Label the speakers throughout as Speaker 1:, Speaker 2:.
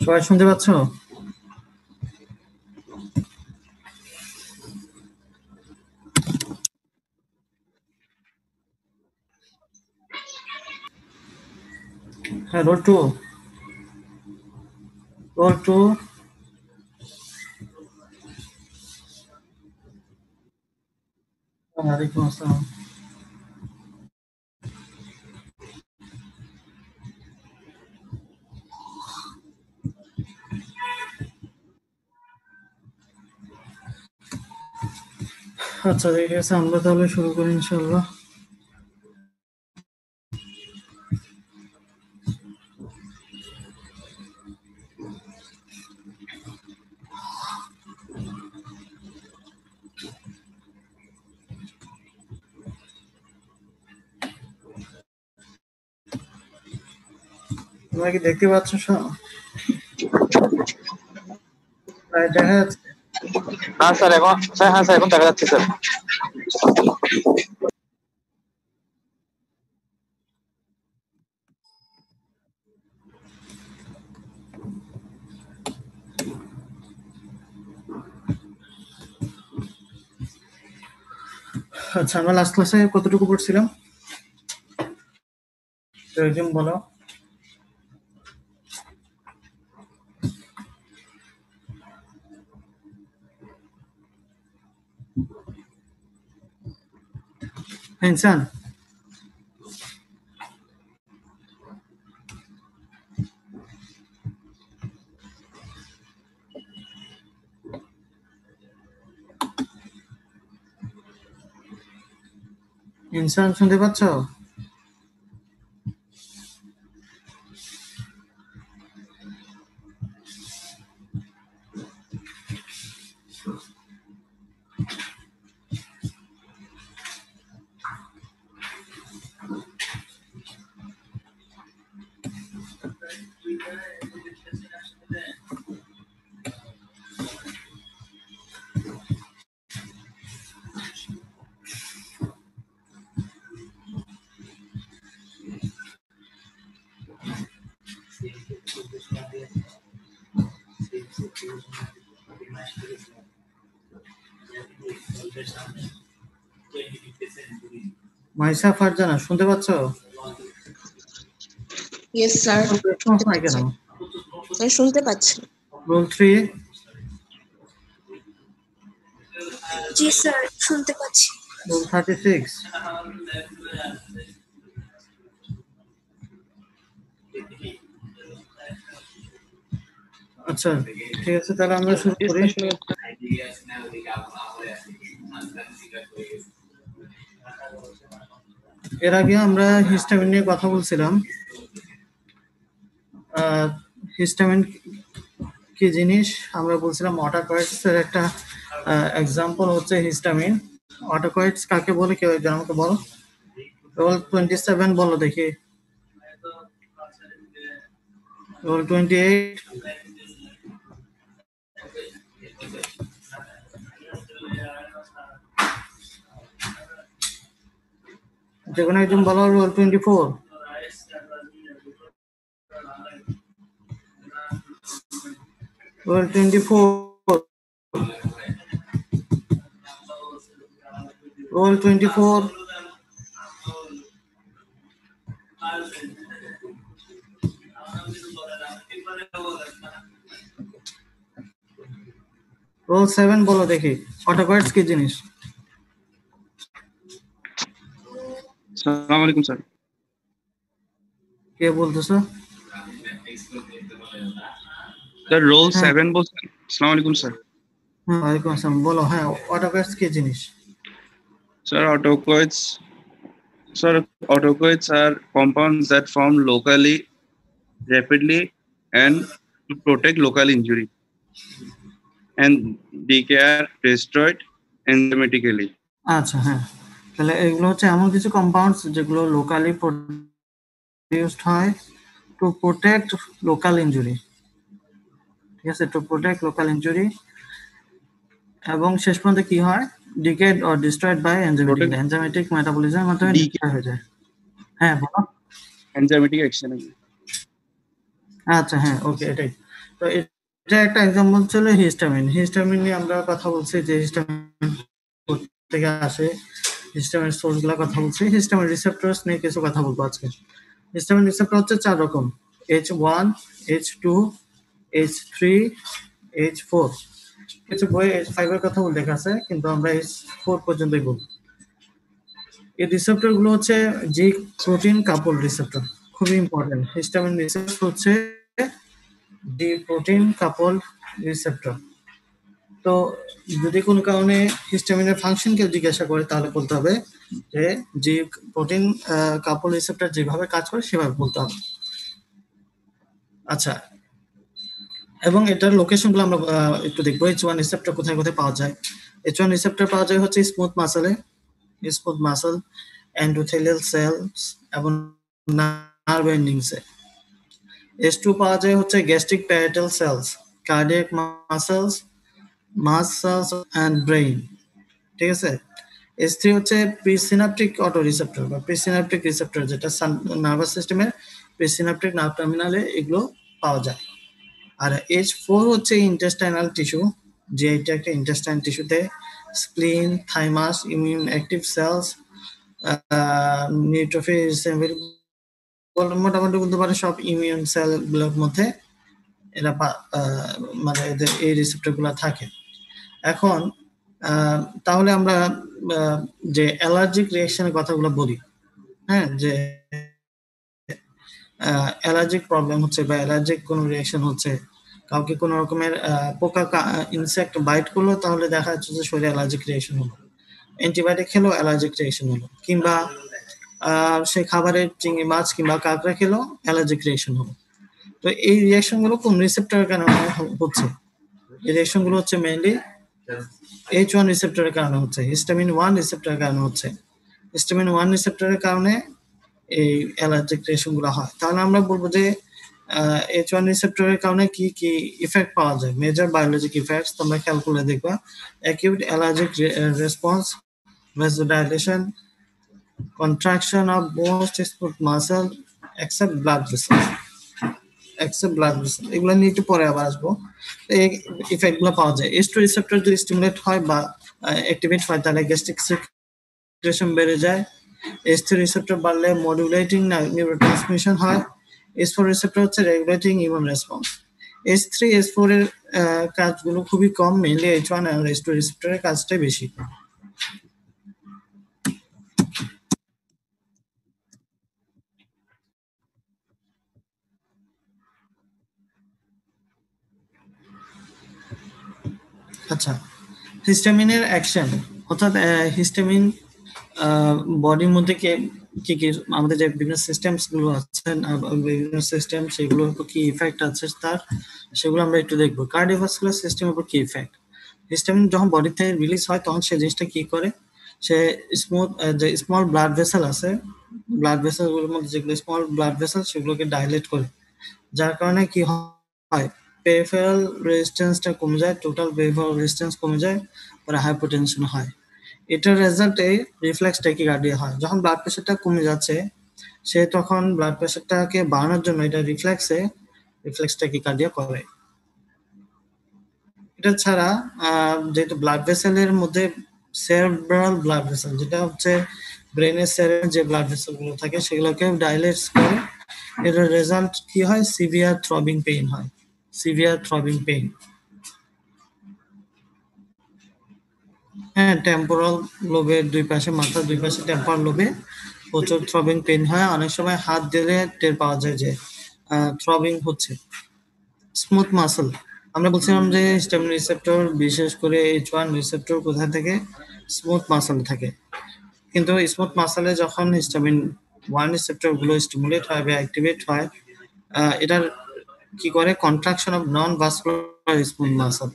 Speaker 1: সবাই শুনতে পাচ্ছ? হ্যাঁ, রোল 2 রোল 2 ওয়ালাইকুম আসসালাম। আচ্ছা, ঠিক আছে, আমরা তাহলে শুরু করি ইনশাআল্লাহ। তোমরা কি দেখতে পাচ্ছ? দেখা যাচ্ছে?
Speaker 2: হ্যাঁ স্যার, এখন দেখা যাচ্ছে স্যার।
Speaker 1: আচ্ছা, আমরা লাস্ট ক্লাসে কতটুকু পড়ছিলাম? একজন বলো। ইনসান, ইনসান শুনতে পাচ্ছ? মাইসা ফারজানা শুনতে পাচ্ছ?
Speaker 3: ইয়েস স্যার,
Speaker 1: কেন
Speaker 3: শুনতে পাচ্ছি।
Speaker 1: রোল 3।
Speaker 3: জি স্যার, শুনতে পাচ্ছি।
Speaker 1: রোল 36। আচ্ছা, ঠিক আছে, তাহলে আমরা শুরু করি। এর আগে আমরা হিস্টামিন নিয়ে কথা বলছিলাম। হিস্টামিন কি জিনিস আমরা বলছিলাম? অটোকয়েডস এর একটা এক্সাম্পল হচ্ছে হিস্টামিন। অটোকয়েডস কাকে বলে কেউ একজন আমাকে বলো। রোল 27 বলো দেখি। রোল 28। যেকোনো একজন বলো রোল 24। রোল 24। রোল 24। রোল 7 বলো দেখি, অটোকয়েডস কি জিনিস?
Speaker 2: আসসালামু আলাইকুম স্যার।
Speaker 1: কে বলতেছো?
Speaker 2: স্যার রোল 7 বলছেন? আসসালামু আলাইকুম স্যার।
Speaker 1: ওয়ালাইকুম আসসালাম, বলো। হ্যাঁ, অটোকয়েডস কি জিনিস?
Speaker 2: Sir, autocoids are compounds that form locally, rapidly, and to protect local injury, and decay are destroyed enzymatically.
Speaker 1: আচ্ছা, হ্যাঁ, তাহলে এগুলো হচ্ছে এমন কিছু কম্পাউন্ডস যেগুলো লোকালি প্রডিউসড হয়, টু প্রোটেক্ট লোকাল ইনজুরি, ঠিক আছে, টু প্রোটেক্ট লোকাল ইনজুরি। এবং শেষ পর্যন্ত কি হয়, decayed or destroyed by enzymatic মেটাবলিজমের মাধ্যমে ডিস্ট্রয় হয়ে যায়। হ্যাঁ বলো।
Speaker 2: Enzymatic action.
Speaker 1: আচ্ছা হ্যাঁ, ওকে, এটাই। তো এটা একটা এক্সাম্পল ছিল হিস্টামিন। হিস্টামিন নিয়ে আমরা কথা বলছি যে হিস্টামিন থেকে আসে, হিস্টামিন সোর্স গুলা কথা বলছি। হিস্টামিন রিসেপ্টরস নিয়ে কিছু কথা বলবো আজকে। হিস্টামিন রিসেপ্টর হচ্ছে 4 রকম, H1, H2, H3, H4। কিছু বই H5 এর কথা উল্লেখ আছে, কিন্তু আমরা H4 পর্যন্তই বলবো। এই রিসেপ্টর গুলো হচ্ছে জি প্রোটিন কাপল রিসেপ্টর, খুবই ইম্পর্টেন্ট। হিস্টামিন রিসেপ্টর হচ্ছে ডি প্রোটিন কাপল রিসেপ্টর। তো যদি কোনো কারণে হিস্টামিনের ফাংশন কেউ জিজ্ঞাসা করে, তাহলে বলতে হবে যে জি প্রোটিন কাপল রিসেপ্টর যেভাবে কাজ করে সেভাবে বলতে হবে। আচ্ছা, এবং এটার লোকেশনগুলো আমরা একটু দেখবো। H1 রিসেপ্টর কোথায় কোথায় পাওয়া যায়। H1 রিসেপ্টর পাওয়া যায় হচ্ছে স্মুথ মাসেলে, স্মুথ মাসেল, এন্ডোথেলিয়াল সেলস এবং নার্ভ এন্ডিংসে। H2 পাওয়া যায় হচ্ছে gastric parietal cells, cardiac muscles, muscles and brain, ঠিক আছে। H3 হচ্ছে প্রিসিনাপটিক অটো রিসেপ্টর বা প্রিসিনাপটিক রিসেপ্টর, যেটা নার্ভাস সিস্টেমের প্রিসিনাপটিক নার্ভ টার্মিনালে এগুলো পাওয়া যায়। আর H4 হচ্ছে ইন্টেস্টাইনাল টিস্যু, যে এটা একটা ইন্টেস্টাইন টিস্যুতে spleen, thymus, immune active cells, neutrophil, মোটামুটি বলতে পারে সব ইমিউন সেলগুলোর মধ্যে এরা মানে এদের এই রিসেপ্টর গুলা থাকে। এখন তাহলে আমরা যে অ্যালার্জিক রিয়াকশনের কথাগুলো বলি, হ্যাঁ, যে অ্যালার্জিক প্রবলেম হচ্ছে বা অ্যালার্জিক কোনো রিয়াকশন হচ্ছে, কাউকে কোনো রকমের পোকা ইনসেক্ট বাইট করলো, তাহলে দেখা যাচ্ছে যে শরীরে অ্যালার্জিক রিয়াকশন হলো। অ্যান্টিবায়োটিক খেলো, অ্যালার্জিক রিয়াকশন হলো। কিংবা সে খাবারের চিংড়ি মাছ কিংবা কাঁকড়া খেলো, অ্যালার্জিক রিয়াকশন হলো। তো এই রিয়াকশন গুলো কোন রিসেপ্টরের কারণে হচ্ছে? এই রিয়াকশন গুলো হচ্ছে মেইনলি H1 রিসেপ্টরের কারণে হচ্ছে, হিস্টামিন 1 রিসেপ্টরের কারণে হচ্ছে। হিস্টামিন 1 রিসেপ্টরের কারণে এই অ্যালার্জিক রিয়াকশন গুলো হয়। তাহলে আমরা বলবো যে H1 রিসেপ্টরের কারণে কি কি ইফেক্ট পাওয়া যায়, মেজর বায়োলজিক ইফেক্টস তোমরা খেয়াল করলে দেখবা। Acute allergic response, vasodilation, contraction of most smooth muscle except blood vessels, এগুলো নিয়ে একটু পরে আবার আসবো। এই ইফেক্ট গুলো পাওয়া যায়। H2 রিসেপ্টর যদি স্টিমুলেট হয় বা অ্যাক্টিভেট হয়, তাহলে গ্যাস্ট্রিক সেক্রেশন বেড়ে যায়। H3 রিসেপ্টর বাড়লে মডুলেটিং নিউরোট্রান্সমিশন হয়। H4 রিসেপ্টর হচ্ছে regulating immune response. H3 H4 এর কাজগুলো খুবই কম, মেইনলি H1 আর H2 রিসেপ্টরের কাজটাই বেশি। আচ্ছা, হিস্টামিনের অ্যাকশন, অর্থাৎ হিস্টামিন বডির মধ্যে কি কি আমাদের যে বিভিন্ন সিস্টেমস গুলো আছে, বিভিন্ন সিস্টেম, সেগুলোর উপর কি ইফেক্ট আছে তার, সেগুলো আমরা একটু দেখবো। কার্ডিওভাস্কুলার সিস্টেমের উপর কি ইফেক্ট। হিস্টামিন যখন বডি থেকে রিলিজ হয়, তখন সে জিনিসটা কি করে, সে যে স্মল ব্লাড ভেসেল আছে, ব্লাড ভেসেল গুলোর মধ্যে যেগুলো স্মল ব্লাড ভেসেল, সেগুলোকে ডাইলেট করে, যার কারণে কি হয়, পেরিফেরাল রেজিস্ট্যান্সটা কমে যায়, টোটাল পেরিফেরাল রেজিস্ট্যান্স কমে যায়, পরে হাইপোটেনশন হয়। এটার রেজাল্টে রিফ্লেক্স ট্যাকিকার্ডিয়া হয়। যখন ব্লাড প্রেশারটা কমে যাচ্ছে, সে তখন ব্লাড প্রেশারটাকে বাড়ানোর জন্য এটা রিফ্লেক্স ট্যাকিকার্ডিয়া করে। এটা ছাড়া যেহেতু ব্লাড ভেসেলের মধ্যে সেরেব্রাল ব্লাড ভেসেল, যেটা হচ্ছে ব্রেনের যে ব্লাড ভেসেল গুলো থাকে, সেগুলোকে ডাইলেটস করে, এটার রেজাল্ট কি হয়, সিভিয়ার থ্রবিং পেইন হয়, সিভিয়ার থ্রবিং পেইন। হ্যাঁ, টেম্পোরাল লোবের দুই পাশে, মাথার দুই পাশে টেম্পোরাল লোবে প্রচুর থ্রবিং পেইন হয়। অনেক সময় হাত দিলে টের পাওয়া যায় যে থ্রবিং হচ্ছে। স্মুথ মাসল, আমরা বলছিলাম যে হিস্টামিন রিসেপ্টর, বিশেষ করে H1 রিসেপ্টর কোথায় থাকে, স্মুথ মাসল থাকে। কিন্তু স্মুথ মাসলে যখন হিস্টামিন 1 রিসেপ্টর গুলো স্টিমুলেট হয় বা অ্যাক্টিভেট হয়, এটার কি করে, contraction of non vascular smooth muscle.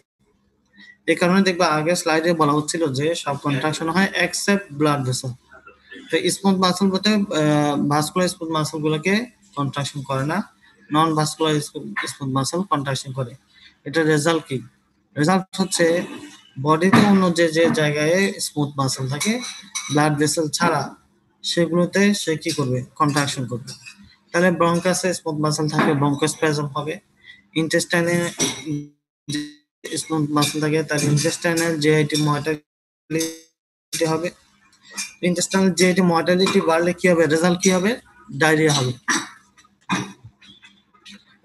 Speaker 1: এই কারণে দেখবা আগের স্লাইডে বলা হচ্ছিল যে সব কন্ট্রাকশন হয় এক্সেপ্ট ব্লাড ভেসেল। তো স্মুথ মাসল বলতে ভাস্কুলার স্মুথ মাসল গুলোকে কন্ট্রাকশন করে না, নন ভাস্কুলার স্মুথ মাসল কন্ট্রাকশন করে। এটা রেজাল্ট কি? রেজাল্ট হচ্ছে বডিতে অন্য যে যে জায়গায় স্মুথ মাসল থাকে ব্লাড ভেসেল ছাড়া সেগুলোতে সে কি করবে? কন্ট্রাকশন করবে। তাহলে ব্রঙ্কাসে স্মুথ মাসল থাকে, ব্রঙ্কোস্প্যাজম হবে। ইন্টেস্টাইনে স্মুথ মাসল থাকে, তার ইন্টেস্টাইনাল জিআইটি মর্টালিটি হবে। ইন্টেস্টাইনাল জিআইটি মর্টালিটি বাড়লে কি হবে? রেজাল্ট কি হবে? ডায়রিয়া হবে।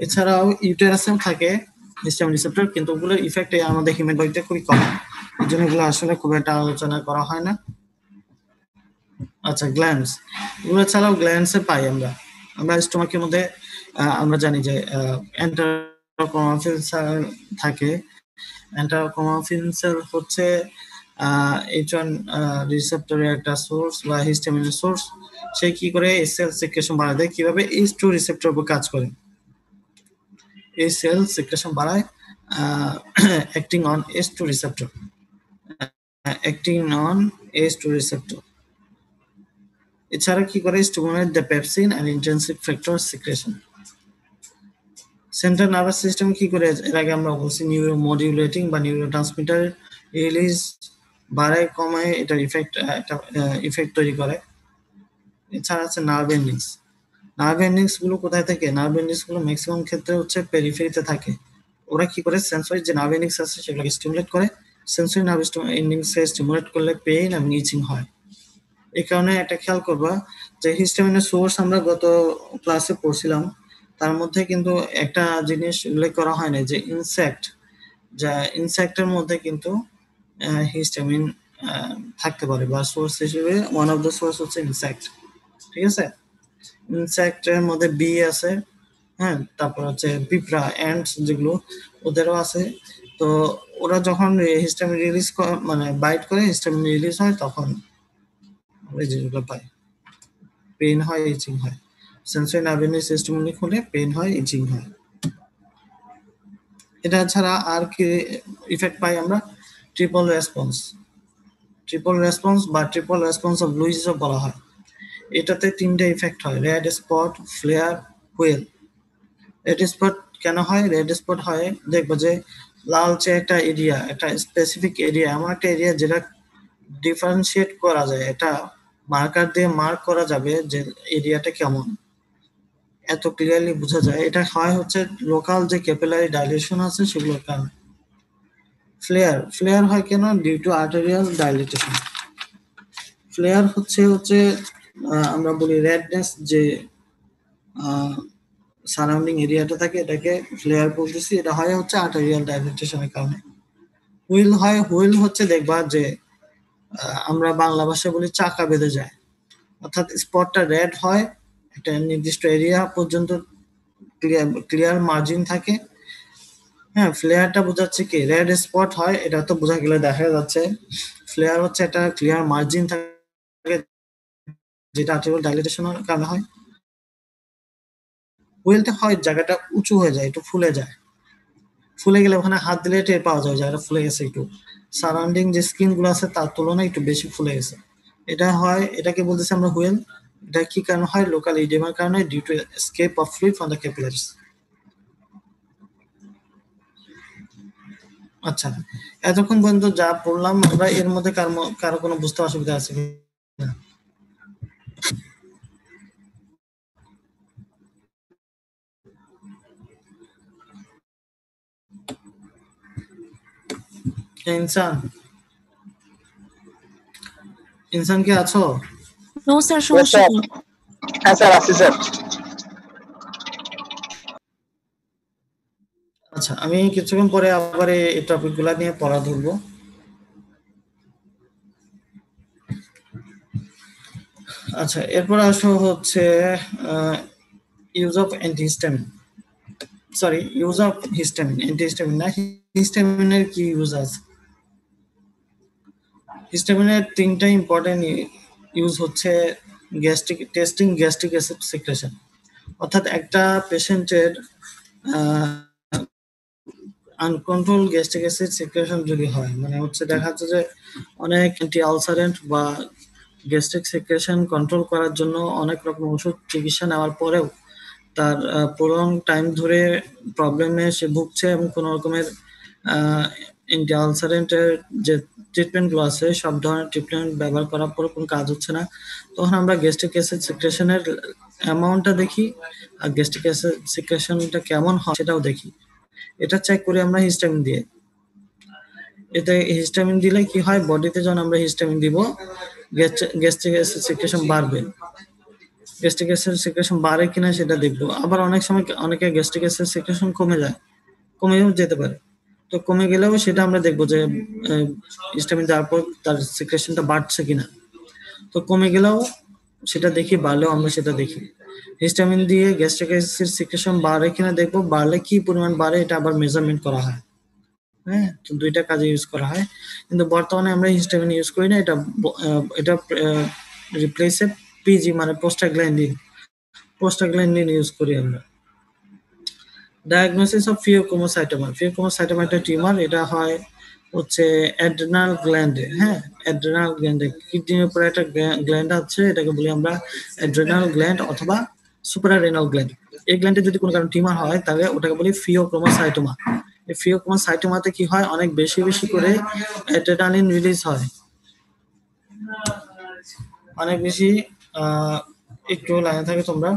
Speaker 1: এছাড়াও ইউটেরাসেও থাকে হিস্টামিন রিসেপ্টর, কিন্তু ওগুলোর ইফেক্ট আমাদের হিউম্যান বডিতে খুবই কম, এই জন্য এগুলো আসলে খুব একটা আলোচনা করা হয় না। আচ্ছা, গ্ল্যান্ডস, এগুলো ছাড়াও গ্ল্যান্ডসে পাই আমরা স্টোমাকের মধ্যে আমরা জানি যে এন্টারোক্রোমাফিলস থাকে। এন্টারোক্রোমাফিলস হচ্ছে H1 রিসেপ্টরের একটা সোর্স বা হিস্টামিনের সোর্স। সে কি করে সেল সিক্রেশন বাড়ায় দেয়। কিভাবে? H2 রিসেপ্টর উপর কাজ করে। এই সেল সিক্রেশন বাড়ায় অ্যাক্টিং অন H2 রিসেপ্টর, এছাড়া কি করে? Stimulate the pepsin and intensive factor secretion. Central nervous system কি করে? এর আগে আমরা বলছি নিউরো মডিউলেটিং বা নিউরো ট্রান্সমিটার রিলিজ বাড়ায় কমায়, এটা ইফেক্ট তৈরি করে। এছাড়া আছে নার্ভ এন্ডিংস। নার্ভ এন্ডিংস গুলো কোথায় থাকে? নার্ভ এন্ডিংস গুলো ম্যাক্সিমাম ক্ষেত্রে হচ্ছে পেরিফেরিতে থাকে। ওরা কি করে? সেন্সরি যে নার্ভ এন্ডিংস আছে সেগুলোকে স্টিমুলেট করে। সেন্সরি নার্ভ এন্ডিংস স্টিমুলেট করলে পেইন এবং ইচিং হয়। এই কারণে একটা খেয়াল করবা যে হিস্টামিনের সোর্স আমরা গত ক্লাসে পড়ছিলাম, তার মধ্যে কিন্তু একটা জিনিস উল্লেখ করা হয় না, যে ইনসেক্টের মধ্যে কিন্তু হিস্টামিন থাকতে পারে, বা সোর্স হিসেবে ওয়ান অফ দ্য সোর্স হচ্ছে ইনসেক্ট। ঠিক আছে, ইনসেক্টের মধ্যে বি আছে, হ্যাঁ, তারপর হচ্ছে পিঁপড়া, অ্যান্টস যেগুলো, ওদেরও আছে। তো ওরা যখন হিস্টামিন রিলিজ মানে বাইট করে হিস্টামিন রিলিজ হয়, তখন আমরা যেগুলো পাই, পেইন হয়, ইচিং হয়। সেন্সরি নার্ভাস সিস্টেম খুলে পেইন হয়, ইচিং হয়। এটা ছাড়া আর কি ইফেক্ট পাই আমরা? ট্রিপল রেসপন্স অফ লুইসও বলা হয়। এটাতে তিনটা ইফেক্ট হয়: red spot, flare, wheal. Red spot কেন হয়? রেড স্পট হয়, দেখবো যে লালচে একটা এরিয়া, একটা স্পেসিফিক এরিয়া, এমন একটা এরিয়া যেটা ডিফারেন্সিয়েট করা যায়, এটা মার্কার দিয়ে মার্ক করা যাবে যে এরিয়াটা কেমন, এত ক্লিয়ারলি বোঝা যায়। এটা হয় হচ্ছে লোকাল যে ক্যাপিলারি ডাইলেশন আছে সেগুলোর কারণে। ফ্লেয়ার হয় কেন? Due to arterial dilatation. Flare হচ্ছে আমরা বলি রেডনেস, যে সারাউন্ডিং এরিয়াটা থাকে, এটাকে ফ্লেয়ার বলতেছি। এটা হয় হচ্ছে আর্টেরিয়াল ডাইলেটেশনের কারণে। হুইল হচ্ছে দেখবা যে আমরা বাংলা ভাষায় বলি চাকা বেঁধে যায়, অর্থাৎ স্পটটা রেড হয়, একটা নির্দিষ্ট এরিয়া পর্যন্ত ক্লিয়ার মার্জিন থাকে। হ্যাঁ, ফ্লেয়ারটা বোঝাচ্ছে কি? রেড স্পট হয়, এটা তো বোঝা গেলে দেখা যাচ্ছে। ফ্লেয়ার হচ্ছে একটা ক্লিয়ার মার্জিন থাকে, যেটা আর্টেরিয়াল ডাইলেটেশনের কারণে হয়। হুইলটা হয় জায়গাটা উঁচু হয়ে যায়, একটু ফুলে যায়। ফুলে গেলে ওখানে হাত দিলে টের পাওয়া যায় জায়গাটা ফুলে গেছে, একটু সারাউন্ডিং যে স্কিন গুলো আছে তার তুলনায় একটু বেশি ফুলে গেছে। এটা হয়, এটাকে বলতেছি আমরা হুইল। এটা কি কারণে হয়? লোকাল ইডিমার কারণে, due to escape of fluid from the capillaries. আচ্ছা, এতক্ষণ পর্যন্ত যা পড়লাম আমরা, এর মধ্যে কারো কোনো বুঝতে অসুবিধা আছে কিনা? ইনসান, ইনসান কি আছো?
Speaker 3: নো স্যার, সমস্যা নেই।
Speaker 4: হ্যাঁ স্যার, আছি স্যার।
Speaker 1: আচ্ছা, আমি কিছুক্ষণ পরে আবার এই টপিক গুলা নিয়ে পড়া ধরবো। আচ্ছা, এরপর আসো হচ্ছে use of antihistamine, use of histamine, antihistamine না। হিস্টামিনের কি ইউজ আছে? হিস্টামিনের তিনটা ইম্পর্টেন্ট ইউজ হচ্ছে টেস্টিং গ্যাস্ট্রিক অ্যাসিড সিক্রেশন, অর্থাৎ একটা পেশেন্টের আনকন্ট্রোল গ্যাস্ট্রিক অ্যাসিড সিক্রেশন যদি হয়, মানে হচ্ছে দেখা যাচ্ছে যে অনেক অ্যান্টি আলসারেন্ট বা গ্যাস্ট্রিক সিক্রেশন কন্ট্রোল করার জন্য অনেক রকম ওষুধ চিকিৎসা নেওয়ার পরেও তার প্রলং টাইম ধরে প্রবলেমে সে ভুগছে এবং কোনো রকমের অ্যান্টি আলসারেন্টের যে ট্রিটমেন্টগুলো আছে সব ধরনের ট্রিটমেন্ট ব্যবহার করার পর কোনো কাজ হচ্ছে না, তখন আমরা গ্যাস্ট্রিক অ্যাসিড সিক্রেশনের অ্যামাউন্টটা দেখি আর গ্যাস্ট্রিক অ্যাসিড সিক্রেশনটা কেমন হয় সেটাও দেখি। এটা চেক করি আমরা হিস্টামিন দিয়ে। এতে হিস্টামিন দিলে কি হয়, বডিতে যখন আমরা হিস্টামিন দিব গ্যাস্ট্রিক অ্যাসিড সিক্রেশন বাড়বে। গ্যাস্ট্রিক অ্যাসিড সিক্রেশন বাড়ে কিনা সেটা দেখবো। আবার অনেক সময় অনেকে গ্যাস্ট্রিক অ্যাসিড সিক্রেশন কমে যায়, কমেও যেতে পারে। তো কমে গেলেও সেটা আমরা দেখবো যে হিস্টামিন দেওয়ার পর তার সিক্রেশনটা বাড়ছে কিনা। তো কমে গেলেও সেটা দেখি, বাড়লেও আমরা সেটা দেখি। হিস্টামিন দিয়ে গ্যাস্ট্রিক অ্যাসিড সিক্রেশন বাড়ে কিনা দেখবো, বাড়লে কি পরিমাণ বাড়ে এটা আবার মেজারমেন্ট করা হয়। হ্যাঁ, তো দুইটা কাজে ইউজ করা হয়, কিন্তু বর্তমানে আমরা হিস্টামিন ইউজ করি না। এটা রিপ্লেসে পিজি মানে পোস্টাগ্ল্যান্ডিন ইউজ করি আমরা। Diagnosis of pheochromocytoma. ফিওক্রোমোসাইটোমা একটা টিউমার, এটা হয় হচ্ছে অ্যাড্রেনাল গ্ল্যান্ডে। হ্যাঁ, অ্যাড্রেনাল গ্ল্যান্ডে কিডনির উপরে একটা গ্ল্যান্ড আছে, এটাকে বলি আমরা অ্যাড্রেনাল গ্ল্যান্ড অথবা সুপ্রারেনাল গ্ল্যান্ড। এই গ্ল্যান্ডে যদি কোনো কারণে টিউমার হয় তাহলে ওটাকে বলি ফিওক্রোমোসাইটোমা। এই ফিওক্রোমোসাইটোমাতে কি হয়, অনেক বেশি বেশি করে অ্যাড্রেনালিন রিলিজ হয়, অনেক বেশি। একটু লাইনে থাকে তোমরা।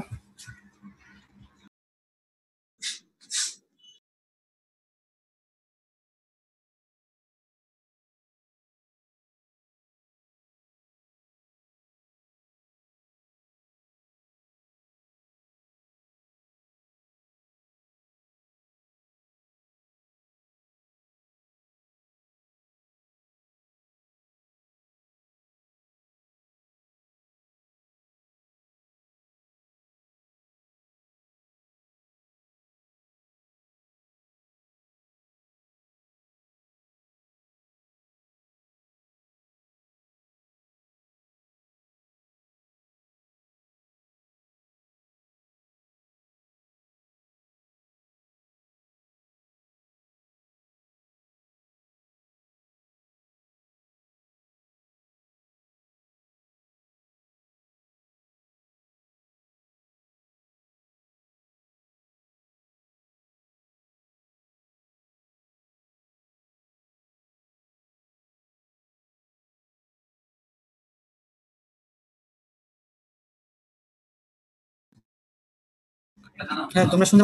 Speaker 1: হ্যাঁ, তোমরা শুনতে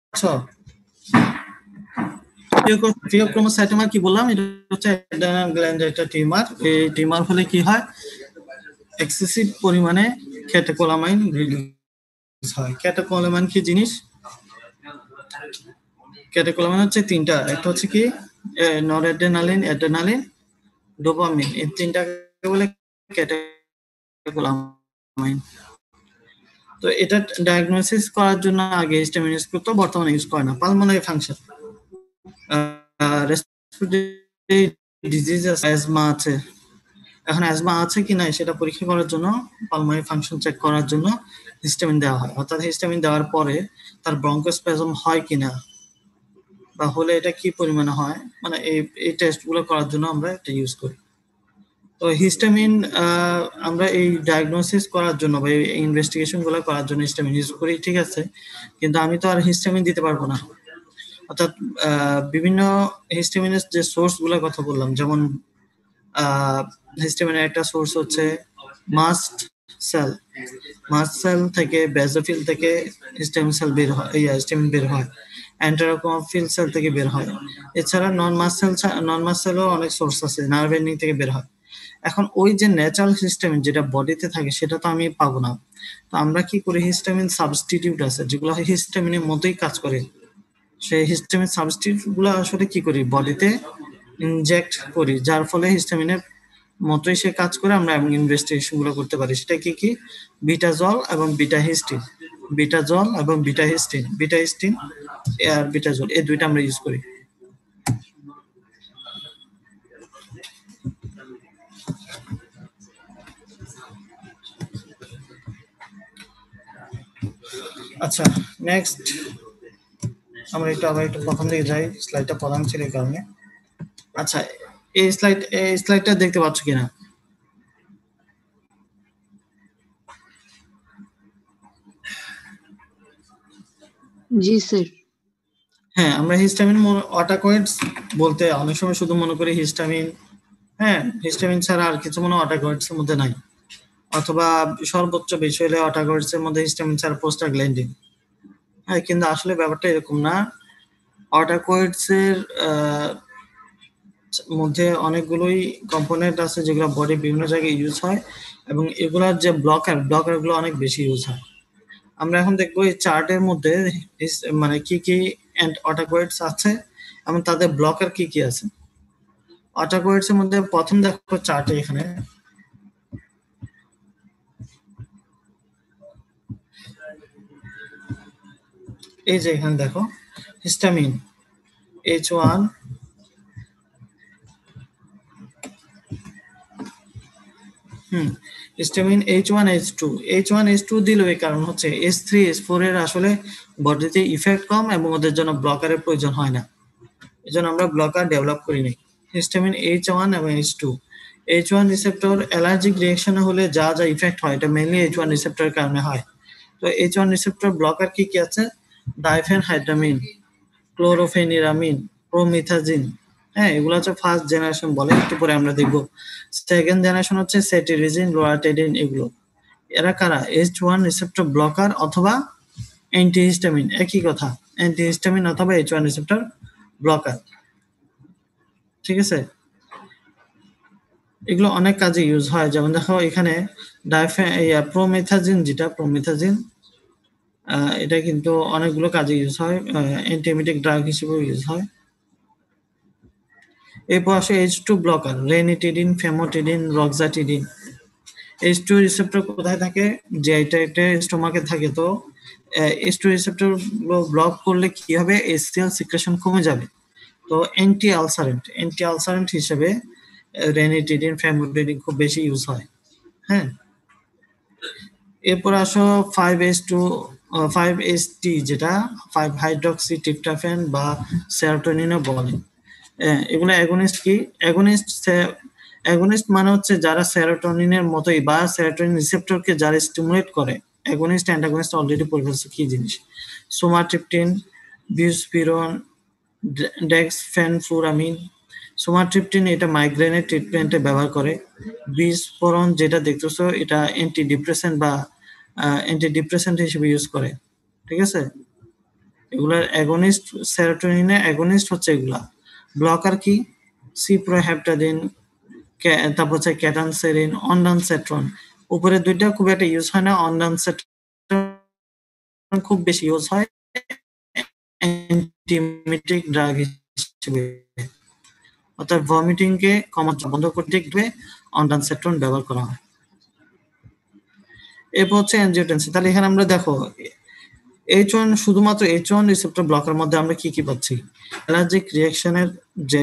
Speaker 1: পাচ্ছ? ফিওক্রোমোসাইটোমা কি বললাম, এটা হচ্ছে অ্যাড্রেনাল গ্ল্যান্ডের একটা টিউমার। এই টিউমার হলে কি হয়, এক্সেসিভ পরিমাণে ক্যাটেকোলামাইন রিলিজ হয়। ক্যাটেকোলামাইন কি জিনিস? ক্যাটেকোলামাইন হচ্ছে তিনটা, একটা হচ্ছে কি নরঅ্যাড্রেনালিন, অ্যাড্রেনালিন, ডোপামিন। এই তিনটাকে বলে ক্যাটেকোলামাইন। তো এটা ডায়াগনোসিস করার জন্য আগে হিস্টামিন ইউজ করতো, বর্তমানে ইউজ করে না। Pulmonary function, respiratory disease, asthma আছে। এখন অ্যাজমা আছে কি না সেটা পরীক্ষা করার জন্য, পালমোনারি ফাংশন চেক করার জন্য হিস্টামিন দেওয়া হয়। অর্থাৎ হিস্টামিন দেওয়ার পরে তার ব্রঙ্কোস্প্যাজম হয় কিনা বা হলে এটা কি পরিমাণে হয়, মানে এই টেস্টগুলো করার জন্য আমরা এটা ইউজ করি। তো হিস্টামিন আমরা এই ডায়াগনোসিস করার জন্য বা এই ইনভেস্টিগেশন গুলো করার জন্য হিস্টামিন ইউজ করি, ঠিক আছে। কিন্তু আমি তো আর হিস্টামিন দিতে পারবো না। অর্থাৎ বিভিন্ন হিস্টামিনের যে সোর্স গুলোর কথা বললাম, যেমন হিস্টামিনের একটা সোর্স হচ্ছে মাস্ট সেল। মাস্ট সেল থেকে, বেজোফিল থেকে হিস্টামিন সেল বের হয়, হিস্টামিন বের হয়। এন্টেরোকোফিল সেল থেকে বের হয়। এছাড়া নন মাস্ট সেলও অনেক সোর্স আছে, নার্ভ এন্ডিং থেকে বের হয়। এখন ওই যে ন্যাচারাল হিস্টামিন যেটা বডিতে থাকে সেটা তো আমি পাবো না। তো আমরা কি করি, হিস্টামিন সাবস্টিটিউট আছে যেগুলো হিস্টামিনের মতোই কাজ করে, সেই হিস্টামিন সাবস্টিটিউট গুলো আসলে কি করি, বডিতে ইনজেক্ট করি, যার ফলে হিস্টামিনের মতোই সে কাজ করে, আমরা এবং ইনভেস্টিগেশন গুলো করতে পারি। সেটা কি কি, বিটাজল এবং বিটাহিস্টিন। বিটাজল এবং বিটাহিস্টিন, বিটাহিস্টিন আর বিটাজল, এই দুইটা আমরা ইউজ করি। আচ্ছা, নেক্সট আমরা আবার একটু প্রথম দিকে যাই, স্লাইডটা প্রধান ছিল এই কারণে। আচ্ছা, এই স্লাইডটা দেখতে পাচ্ছ কিনা?
Speaker 3: জি স্যার।
Speaker 1: হ্যাঁ, আমরা হিস্টামিন অটাকয়েডস বলতে অনেক সময় শুধু মনে করি হিস্টামিন। হ্যাঁ, হিস্টামিন ছাড়া আর কিছু মনে হয় অটাকয়েডস এর মধ্যে নাই। অথবা সর্বোচ্চ বেশি হলে অটাকয়েডস এর মধ্যে হিস্টামিন ছাড়া প্রোস্টাগ্ল্যান্ডিন। হ্যাঁ, কিন্তু আসলে ব্যাপারটা এরকম না। অটাকয়েডস এর মধ্যে অনেকগুলোই কম্পোনেন্ট আছে যেগুলো বডি বিভিন্ন জায়গায় ইউজ হয় এবং এগুলার যে ব্লকারগুলো অনেক বেশি ইউজ হয়। আমরা এখন দেখবো এই চার্টের মধ্যে মানে কি কি অটাকয়েডস আছে এবং তাদের ব্লকার কি কি আছে। অটাকয়েডস এর মধ্যে প্রথম দেখো চার্টে এখানে এই যে এখানে দেখো হিস্টামিন H1 হিস্টামিন H1H2 দিল এই কারণ হচ্ছে H3H4 এর আসলে বডিতে ইফেক্ট কম এবং ওদের জন্য ব্লকারের প্রয়োজন হয় না, এই জন্য আমরা ব্লকার ডেভেলপ করিনি। হিস্টামিন H1 এবং H1 রিসেপ্টর অ্যালার্জিক রিঅ্যাকশন হলে যা যা ইফেক্ট হয় এটা মেইনলি H1 রিসেপ্টরের কারণে হয়। তো H1 রিসেপ্টর ব্লকার কি কি আছে? ডাইফেনহাইড্রামিন, ক্লোরোফেনিরামিন, প্রোমিথাজিন। হ্যাঁ, এগুলো হচ্ছে ফার্স্ট জেনারেশন বলে, একটু পরে আমরা দেখবো। সেকেন্ড জেনারেশন হচ্ছে সেটিরিজিন, লোরাটেডিন। এগুলো এরা কারা? H1 রিসেপ্টর ব্লকার অথবা অ্যান্টিহিস্টামিন, একই কথা। অ্যান্টিহিস্টামিন অথবা H1 রিসেপ্টর ব্লকার। ঠিক আছে, এগুলো অনেক কাজে ইউজ হয়। যেমন দেখো এখানে প্রোমেথাজিন, যেটা প্রোমেথাজিন এটা কিন্তু অনেকগুলো কাজে ইউজ হয়, অ্যান্টিএমিটিক ড্রাগ হিসেবেও ইউজ হয়। এরপর আসে H2 blocker, ranitidine, famotidine, roxatidine. H2 receptor কোথায় থাকে? জিআই ট্র্যাক্টে, স্টোমাকে থাকে। তো H2 রিসেপ্টর ব্লক করলে কি হবে? HCl সিক্রেশন কমে যাবে। তো অ্যান্টি আলসারেন্ট হিসেবে রেনিটিডিন, ফেমোটিডিন খুব বেশি ইউজ হয়। হ্যাঁ, এরপর আসো 5HT, যেটা 5 হাইড্রক্সি ট্রিপটোফ্যান বা সেরোটোনিনও বলে। এগুলো অ্যাগোনিস্ট। কি অ্যাগোনিস্ট? অ্যাগোনিস্ট মানে হচ্ছে যারা সেরোটোনিনের মতোই বা সেরোটোনিন রিসেপ্টরকে যারা স্টিমুলেট করে। অ্যাগোনিস্ট অ্যান্টাগনিস্ট অলরেডি পড়ে ফেলছে কি জিনিস। সোমাট্রিপটিন, বিউস্পিরন, ডেক্সফেনফ্লুরামিন। সোমাট্রিপটিন এটা মাইগ্রেনের ট্রিটমেন্টে ব্যবহার করে। বিস্ফোরণ যেটা দেখতেছো এটা অ্যান্টিডিপ্রেসেন্ট হিসেবে ইউজ করে। ঠিক আছে, এগুলার অ্যাগোনিস্ট, সেরোটোনিনের অ্যাগোনিস্ট হচ্ছে এগুলা। ব্লকার কি? সিপ্রোহেপটাডিন, তারপর হচ্ছে ক্যাটানসেরিন, অনডানসেট্রন। উপরের দুইটা খুব একটা ইউজ হয় না, অনডানসেট্রন খুব বেশি ইউজ হয় অ্যান্টিমিটিক ড্রাগ হিসেবে, অর্থাৎ ভমিটিংকে কমাতে বন্ধ করতে গিয়ে অনডানসেট্রন ব্যবহার করা হয়। এরপর হচ্ছে অ্যানজিওটেনসিন। তাহলে এখানে আমরা দেখো H1, শুধুমাত্র H1 রিসেপ্টর ব্লকের মধ্যে আমরা কি কি পাচ্ছি? অ্যালার্জিক রিঅ্যাকশনের যে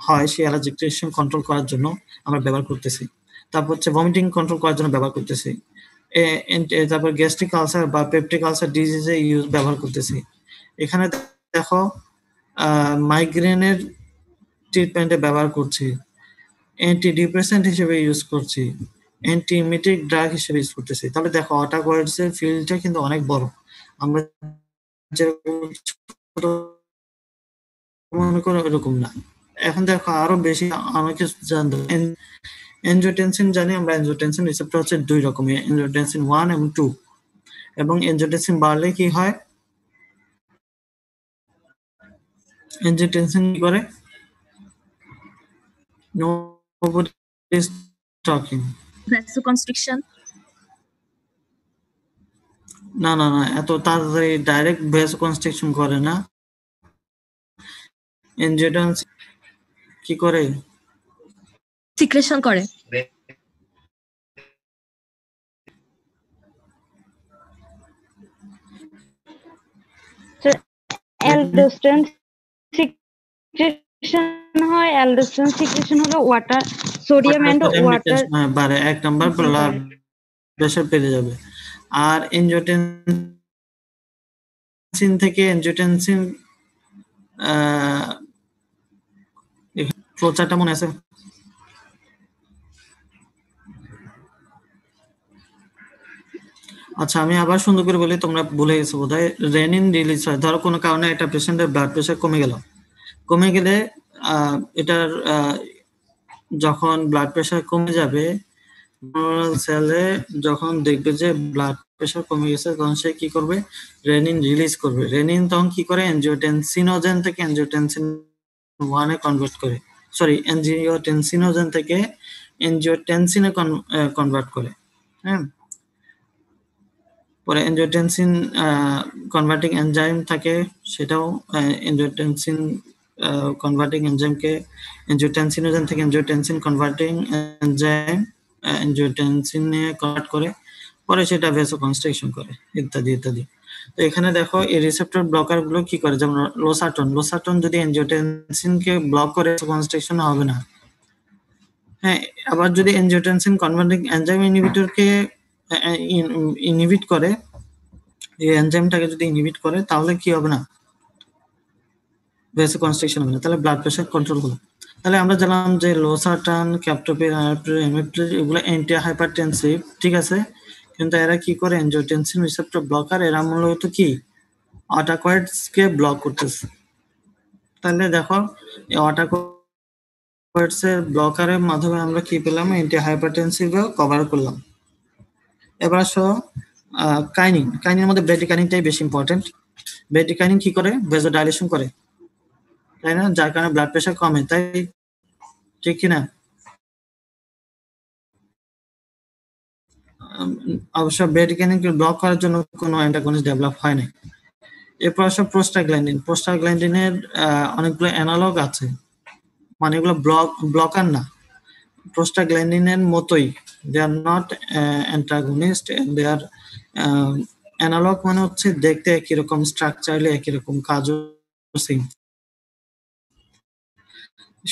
Speaker 1: হয় সেই অ্যালার্জিক রিঅ্যাকশন কন্ট্রোল করার জন্য আমরা ব্যবহার করতেছি। তারপর হচ্ছে ভমিটিং কন্ট্রোল করার জন্য ব্যবহার করতেছি। তারপর গ্যাস্ট্রিক আলসার বা পেপটিক আলসার ডিজিজে ব্যবহার করতেছি। এখানে দেখো মাইগ্রেনের ট্রিটমেন্টে ব্যবহার করছি, অ্যান্টিডিপ্রেসেন্ট হিসেবে ইউজ করছি, অ্যান্টিমিটিক ড্রাগ হিসেবে ইউজ করতেছি। তাহলে দেখো অটাকয়েডস এর ফিল্ডটা কিন্তু অনেক বড়। আমরা যেরকম ছোট মনে করো এরকম না। এখন দেখো আরো বেশি অনেক কিছু জানতে। এনজিওটেনসিন জানি আমরা, এনজিওটেনসিন রিসেপ্টর হচ্ছে দুই রকমের, এনজিওটেনসিন 1 এবং 2। এবং এনজিওটেনসিন বাড়লে কি হয়? এনজিওটেনসিন কি করে? Nobody is talking.
Speaker 3: vasoconstriction,
Speaker 1: না না না, এত তাড়াতাড়ি ডাইরেক্ট ভ্যাসোকনস্ট্রিকশন করে না। এনজিওটেনসিন কি করে?
Speaker 3: secretion করে।
Speaker 5: অ্যালডোস্টেরন সিক্রেশন হয়। অ্যালডোস্টেরন সিক্রেশন হলো ওয়াটার, সোডিয়াম এন্ড ওয়াটার
Speaker 1: বাড়ে, 1 নাম্বার ব্লাড প্রেশার বেড়ে যাবে। আর এনজিওটেনসিন থেকে এনজিওটেনসিন ফ্লোচারটা মনে আছে? আচ্ছা, আমি আবার সুন্দর করে বলি, তোমরা ভুলে গেছো বোধহয়। রেনিন রিলিজ হয়, ধরো কোনো কারণে একটা পেশেন্টের ব্লাড প্রেশার কমে গেলে এটার যখন ব্লাড প্রেশার কমে যাবে, সেলে যখন দেখবে যে ব্লাড প্রেশার কমে গেছে, তখন সে কি করবে? রেনিন রিলিজ করবে। রেনিন তখন কি করে? এনজিওটেনসিনোজেন থেকে এনজিওটেনসিন 1 এ কনভার্ট করে, সরি, এনজিওটেনসিনোজেন থেকে এনজিওটেনসিনে কনভার্ট করে। হ্যাঁ, পরে এনজিওটেনসিন কনভার্টিং এনজাইম থাকে, সেটাও এনজিওটেনসিন কনভার্টিং এনজাইমকে এনজিওটেনসিনোজেন থেকে এনজিওটেনসিন কনভার্টিং এনজাইম এনজিওটেনসিনে কনভার্ট করে, পরে সেটা ভেসোকনস্ট্রিকশন করে, ইত্যাদি ইত্যাদি। তো এখানে দেখো এই রিসেপ্টর ব্লকার গুলো কি করে, যেমন লোসার্টন যদি এনজিওটেনসিনকে ব্লক করে, ভেসোকনস্ট্রিকশন হবে না। হ্যাঁ, আবার যদি এনজিওটেনসিন কনভার্টিং এনজাইম ইনহিবিটরকে ইনহিবিট করে, এই এনজাইমটাকে যদি ইনহিবিট করে, তাহলে কি হবে না? ভেসোকনস্ট্রিকশন হবে না, তাহলে ব্লাড প্রেশার কন্ট্রোল হলো। তাহলে আমরা জানলাম যে লোসার্টান, ক্যাপটোপ্রিল, এমিপ্রিল এগুলো অ্যান্টি হাইপারটেনসিভ, ঠিক আছে, কিন্তু এরা কি করে? এনজিওটেনসিন রিসেপ্টর ব্লকার, এরা মূলত কি অটাকয়েডসকে ব্লক করতেছে। তাহলে দেখো এই অটাকয়েডস এর ব্লকারের মাধ্যমে আমরা কি পেলাম? অ্যান্টি হাইপারটেনসিভ কভার করলাম। এবার আসো কাইনিনের মধ্যে ব্রেডিকাইনিনটাই বেশি ইম্পর্টেন্ট। ব্রেডিকাইনিন কি করে? ভেসোডাইলেশন করে, তাই না? যার কারণে ব্লাড প্রেশার কমে, তাই ঠিক কিনা? অবশ্য ব্রেডিকাইনিনকে ব্লক করার জন্য কোনো অ্যান্টাগনিস্ট ডেভেলপ হয় নাই। এরপর আসো প্রোস্টাগ্ল্যান্ডিনের অনেকগুলো অ্যানালগ আছে, মানে এগুলো ব্লকার না, প্রোস্টাগ্ল্যান্ডিনের মতোই, they are not antagonist, they are analogue, মানে হচ্ছে দেখতে একই রকম, স্ট্রাকচারালি একই রকম, কাজও সেম।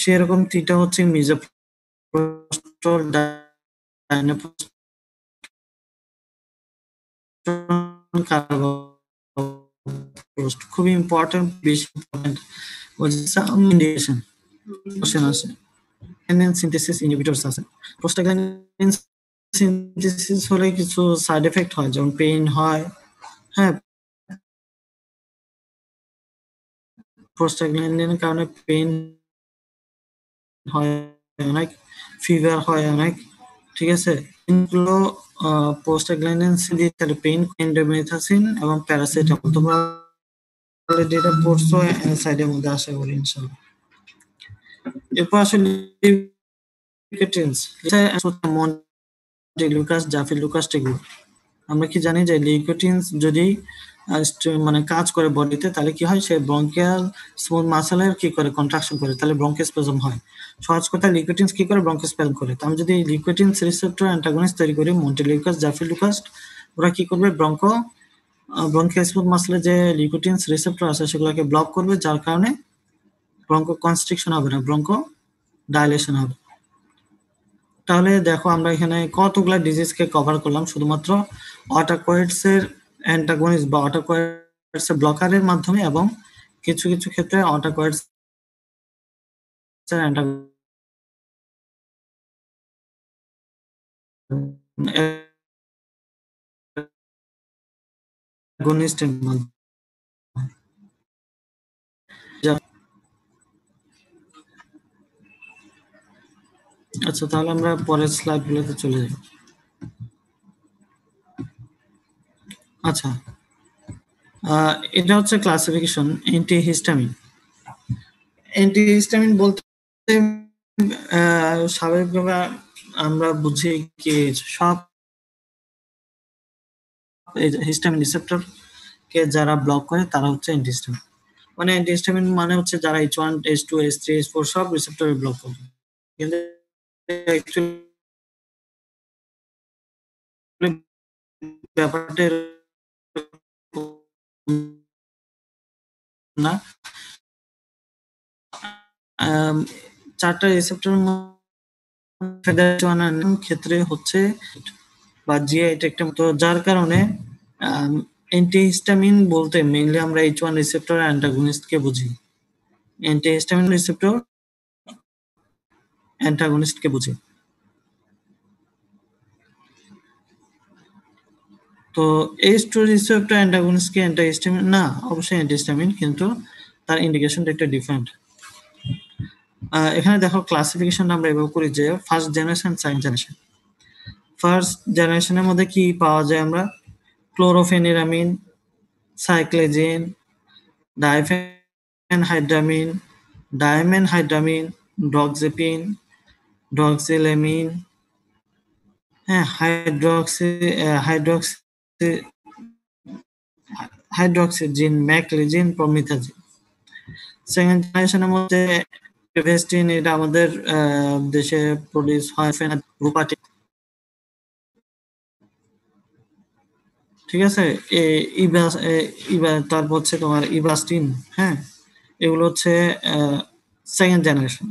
Speaker 1: সেরকম তিনটা হচ্ছে মিজোপ্রস্টল, ডাইনোপ্রস্টল, কার্বোপ্রস্ট। খুবই ইম্পর্টেন্ট, বেশি ইম্পর্টেন্ট ইন্ডিকেশন কোশ্চেন আসে। সিনথেসিস ইনহিবিটরস আছে। প্রোস্টাগ্ল্যান্ডিন সিনথেসিস হলে কিছু সাইড এফেক্ট হয়, যেমন পেইন হয়। হ্যাঁ, প্রোস্টাগ্ল্যান্ডিনের কারণে পেইন হয় অনেক, ফিভার হয় অনেক, ঠিক আছে। এগুলো প্রোস্টাগ্ল্যান্ডিন দিয়ে তাহলে পেইন, ইন্ডোমেথাসিন এবং প্যারাসিটামল, তোমরা অলরেডি এটা পড়ছো সাইডের মধ্যে, আশা করি ইনশাআল্লাহ। এরপর আসলে লিকোটিনস, মন্টেলুকাস, জাফিলুকাস, এগুলো আমরা কি জানি যে লিকোটিনস যদি মানে কাজ করে বডিতে, তাহলে কি হয়? সে ব্রঙ্কিয়াল স্মুথ মাসেলের কি করে? কন্ট্রাকশন করে, তাহলে ব্রঙ্কোস্পাজম হয়। সহজ কথা, লিকোটিনস কি করে? ব্রঙ্কোস্পাজম করে। তো আমি যদি লিকোটিনস রিসেপ্টর অ্যান্টাগনিস্ট তৈরি করি, মন্টেলুকাস, জাফিলুকাস, ওরা কি করবে? ব্রঙ্কিয়াল স্মুথ মাসেলে যে লিকোটিনস রিসেপ্টর আছে সেগুলোকে ব্লক করবে, যার কারণে ব্রঙ্কো কনস্ট্রিকশন হবে না, ব্রঙ্কো ডাইলেশন হবে। তাহলে দেখো আমরা এখানে কতগুলা ডিজিজকে কভার করলাম শুধুমাত্র অটাকয়েডস এর অ্যান্টাগনিস্ট বা অটাকয়েডস এর ব্লকারের মাধ্যমে, এবং কিছু কিছু ক্ষেত্রে অটাকয়েডস এর অ্যান্টাগনিস্টের মাধ্যমে। আচ্ছা, তাহলে আমরা পরের স্লাইডগুলোতে চলে যাই। আচ্ছা, এটা হচ্ছে ক্লাসিফিকেশন অ্যান্টিহিস্টামিন। অ্যান্টিহিস্টামিন বলতে স্বাভাবিকভাবে আমরা বুঝি কি সব হিস্টামিন রিসেপ্টর কে যারা ব্লক করে তারা হচ্ছে অ্যান্টিহিস্টামিন। মানে অ্যান্টিহিস্টামিন মানে হচ্ছে যারা H1, H2, H3, H4 সব রিসেপ্টর ব্লক করে। কিন্তু অ্যাকচুয়ালি ব্যাপারটা এরকম না। চারটা রিসেপ্টর ক্ষেত্রে হচ্ছে বা জিআই একটা মতো, যার কারণে অ্যান্টিহিস্টামিন বলতে মেইনলি আমরা H1 রিসেপ্টর অ্যান্টাগনিস্ট কে বুঝি। অ্যান্টিহিস্টামিন রিসেপ্টর অ্যান্টাগনিস্ট কে বুঝি। তো H2 রিসেপ্টর অ্যান্টাগনিস্ট কি অ্যান্টিহিস্টামিন না, অবশ্যই অ্যান্টিহিস্টামিন, কিন্তু তার ইন্ডিকেশনটা একটু ডিফারেন্ট। এখানে দেখো ক্লাসিফিকেশনটা আমরা এভাবে করি যে first generation, second generation. First জেনারেশনের মধ্যে কি পাওয়া যায় আমরা? ক্লোরোফেনিরামিন, সাইক্লেজিন, ডাইফেনহাইড্রামিন, ডাইমেনহাইড্রামিন, ডক্সিপিন, ডক্সিলেমিন, হ্যাঁ, হাইড্রক্সিজিন, ম্যাকলিজিন, প্রমিথাজিন। সেকেন্ড জেনারেশনের মধ্যে এভেস্টিন, এটা আমাদের দেশে প্রডিউস হয় রূপাটি, ঠিক আছে। তারপর হচ্ছে তোমার ইভাস্টিন, হ্যাঁ, এগুলো হচ্ছে সেকেন্ড জেনারেশন।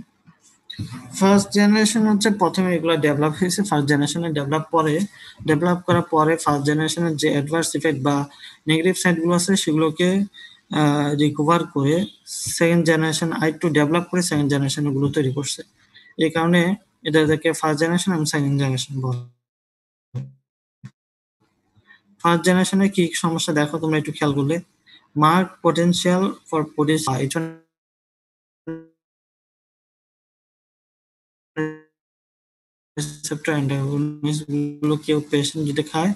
Speaker 1: ফার্স্ট জেনারেশন হচ্ছে প্রথমে এগুলো ডেভেলপ হয়েছে, ফার্স্ট জেনারেশনে ডেভেলপ করার পরে ফার্স্ট জেনারেশনের যে অ্যাডভার্স ইফেক্ট বা নেগেটিভ সাইডগুলো আছে সেগুলোকে রিকভার করে সেকেন্ড জেনারেশন আরেকটু ডেভেলপ করে সেকেন্ড জেনারেশন গুলো তৈরি করছে। এই কারণে এদেরকে ফার্স্ট জেনারেশন এবং সেকেন্ড জেনারেশন বলে। ফার্স্ট জেনারেশনে কি সমস্যা দেখো তোমরা একটু খেয়াল করলে, mark potential for produce receptor antagonist গুলো কেউ পেশেন্ট যদি খায়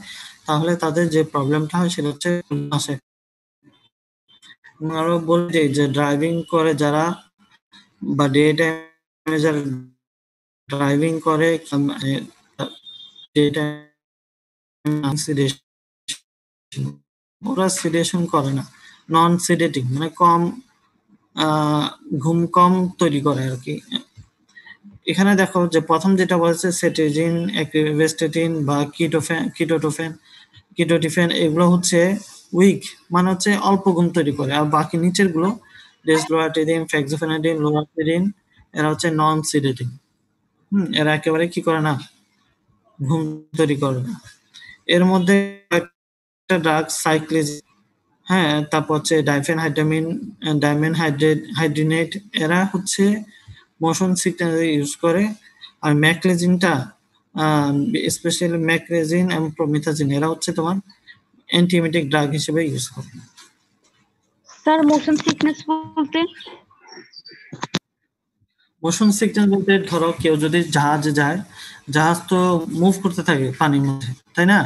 Speaker 1: তাহলে তাদের যে প্রবলেমটা হয় সেটা হচ্ছে আসে। আরো বলি যে ড্রাইভিং করে যারা বা ডে টাইমে যারা ড্রাইভিং করে, ডে টাইম ওরা সিডেশন করে না, নন সিডেটিং, মানে কম ঘুম কম তৈরি করে আর কি। এখানে দেখো যে প্রথম যেটা বলছে সেটেজিন, এক্রিভেস্টেটিন বা কিটোটিফেন, এগুলো হচ্ছে উইক, মানে হচ্ছে অল্প ঘুম তৈরি করে। আর বাকি নিচের গুলো ডেসলোরাটিডিন, ফেক্সোফেনাডিন, লোরাটিডিন, এরা হচ্ছে নন সিডেটিং। এরা একেবারে কি করে না, ঘুম তৈরি করে না। এর মধ্যে একটা ড্রাগ সাইক্লিজিন, হ্যাঁ, তারপর হচ্ছে ডাইমেনহাইড্রিনেট, এরা হচ্ছে মোশন সিকনেস ইউজ করে। আর ম্যাকলেজিনটা, স্পেশালি ম্যাকলেজিন এবং প্রমিথাজিন, এরা হচ্ছে তোমার অ্যান্টিএমিটিক ড্রাগ হিসেবে ইউজ করে।
Speaker 5: স্যার মোশন সিকনেস বলতে?
Speaker 1: মোশন সিকনেস বলতে ধরো কেউ যদি জাহাজে যায়, জাহাজ তো মুভ করতে থাকে পানির মধ্যে, তাই না?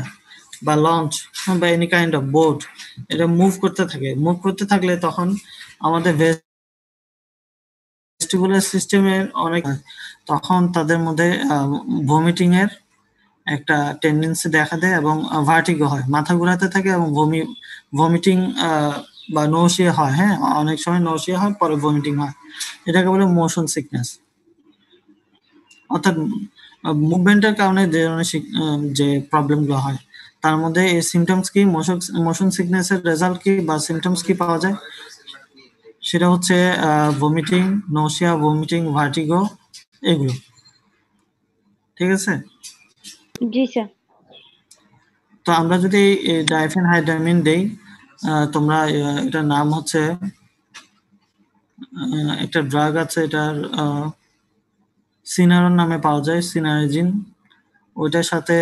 Speaker 1: বা লঞ্চ বা এনি কাইন্ড অফ বোট, এটা মুভ করতে থাকলে তখন আমাদের ভেস্টিবুলার সিস্টেমের অনেক, তখন তাদের মধ্যে ভমিটিং এর একটা টেন্ডেন্সি দেখা দেয় এবং ভার্টিগো হয়, মাথা ঘোরাতে থাকে এবং ভমিটিং বা নৌশিয়া হয়। হ্যাঁ, অনেক সময় নৌশিয়া হয়, পরে ভমিটিং হয়, এটাকে বলে মোশন সিকনেস। অর্থাৎ মুভমেন্টের কারণে যে ধরনের যে প্রবলেমগুলো হয় তার মধ্যে এই সিমটমস কি, মোশন সিকনেসের রেজাল্ট কি বা সিমটমস কি পাওয়া যায়, সেটা হচ্ছে ভমিটিং, নৌশিয়া, ভমিটিং, ভার্টিগো, এগুলো। ঠিক আছে।
Speaker 5: জি স্যার।
Speaker 1: তো আমরা যদি ডাইফেনহাইড্রামিন দেই, তোমরা এটার নাম হচ্ছে, একটা ড্রাগ আছে, এটার সিনারন নামে পাওয়া যায়, সিনারেজিন। ওইটার সাথে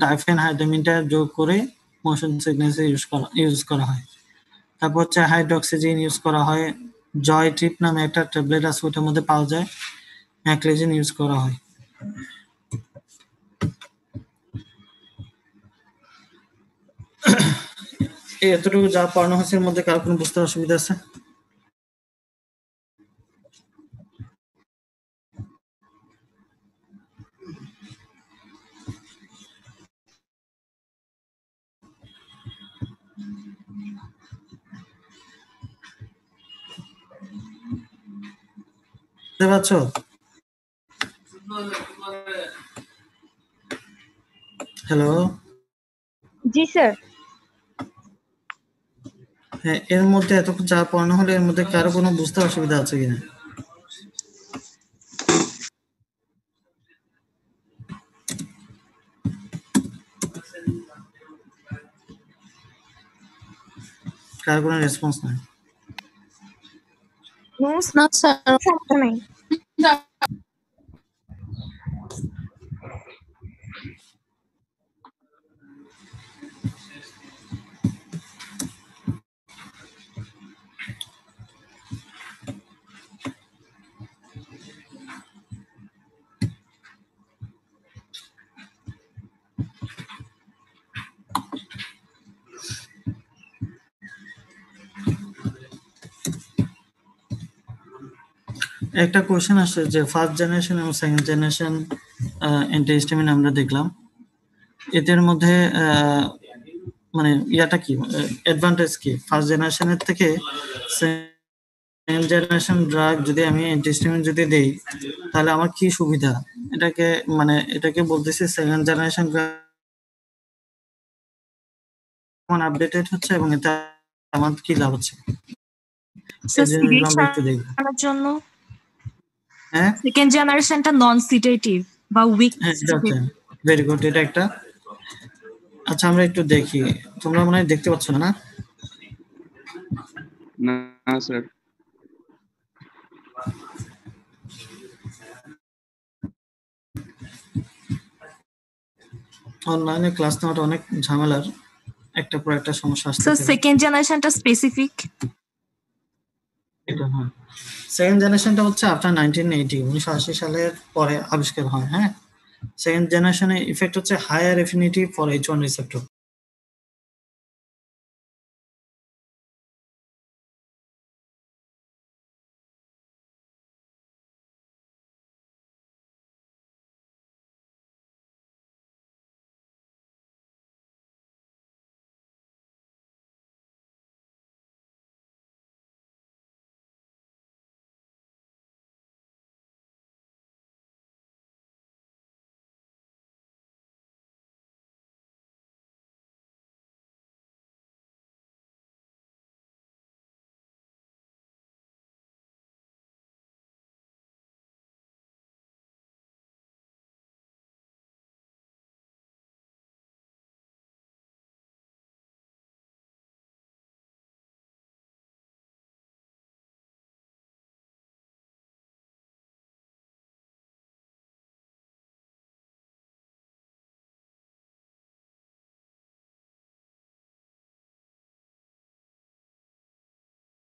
Speaker 1: ডাইফেনহাইড্রামিনটা যোগ করে মোশন সিকনেসে ইউজ করা হয়। তারপর হচ্ছে হাইড্রক্সিজিন ইউজ করা হয়, জয় ট্রিপ নামে একটা ট্যাবলেট আছে, ওটার মধ্যে পাওয়া যায়, ম্যাকলেজিন ইউজ করা হয়। এতটুকু যা পড়ানো হয়েছে এর মধ্যে কার কোনো বুঝতে অসুবিধা আছে? বুঝতে পারছো? হ্যালো।
Speaker 5: জি স্যার।
Speaker 1: হ্যাঁ, এর মধ্যে এতক্ষণ যা পড়ানো হলো এর মধ্যে কারো কোনো বুঝতে অসুবিধা আছে কিনা? কারো কোনো রেসপন্স নাই।
Speaker 3: না স্যার,
Speaker 5: সমস্যা নাই।
Speaker 1: একটা কোশ্চেন আসছে যে ফার্স্ট জেনারেশন এবং সেকেন্ড জেনারেশন অ্যান্টিহিস্টামিন আমরা দেখলাম, এদের মধ্যে মানে ইয়াটা কি, অ্যাডভান্টেজ কি ফার্স্ট জেনারেশনের থেকে? সেকেন্ড জেনারেশন ড্রাগ যদি আমি অ্যান্টিহিস্টামিন যদি দেই তাহলে আমার কি সুবিধা? এটাকে বলতেছি সেকেন্ড জেনারেশন আপডেটেড হচ্ছে এবং এটা আমার কি লাভ হচ্ছে এই জিনিসগুলো আমরা একটু দেখব।
Speaker 3: করার জন্য
Speaker 1: হ্যাঁ
Speaker 3: সেকেন্ড জেনারেশনটা নন সিডেটিভ বা উইক।
Speaker 1: হ্যাঁ, এটা হচ্ছে ভেরি গুড, এটা একটা। আচ্ছা আমরা একটু দেখি, তোমরা মনে হয় দেখতে পাচ্ছ না?
Speaker 2: না স্যার।
Speaker 1: অনলাইনে ক্লাস নেওয়াটা অনেক ঝামেলার, একটা পর একটা সমস্যা আসতে
Speaker 3: স্যার
Speaker 1: থাকে।
Speaker 3: সেকেন্ড জেনারেশনটা স্পেসিফিক।
Speaker 1: এটা হ্যাঁ, সেকেন্ড জেনারেশনটা হচ্ছে আফটার 1980 সালের পরে আবিষ্কার হয়। হ্যাঁ, সেকেন্ড জেনারেশনের ইফেক্ট হচ্ছে higher affinity for H1 receptor.